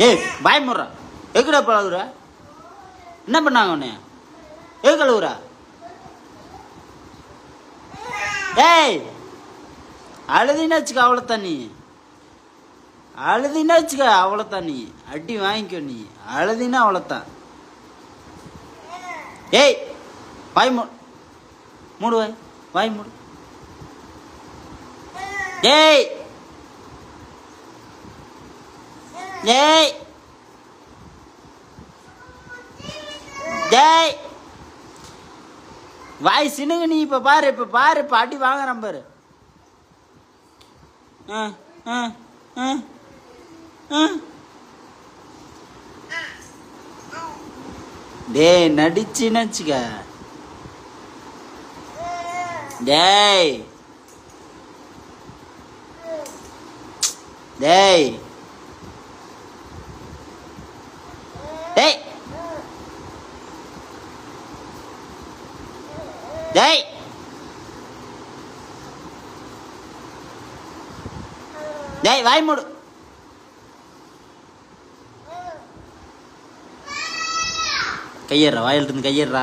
ஏய் பாய் முறா எங்கடா பழகுற? என்ன பண்ணாங்க உன்னை? எங்க கழுவுறா? ஏய் அழுதினா வச்சுக்க அவ்வளோத்தான் நீ. அழுதினா வச்சுக்க அவ்வளோத்தான் நீ. அடி வாங்கிக்கோ நீ. அழுதினா அவ்வளோத்தான். ஏய் வாய் மூடு வாய் மூடு. ஏய் ஏய் ஏய் வாய் சினுங்க நீ. இப்ப பாரு இப்ப அடி வாங்குறான் பாரு. டேய் நடிச்சுன்னு வச்சுக்க. டேய் டேய் டேய் டேய் டேய் வாய் மூடு. கையேறா வாயிலிருந்து கையேறா.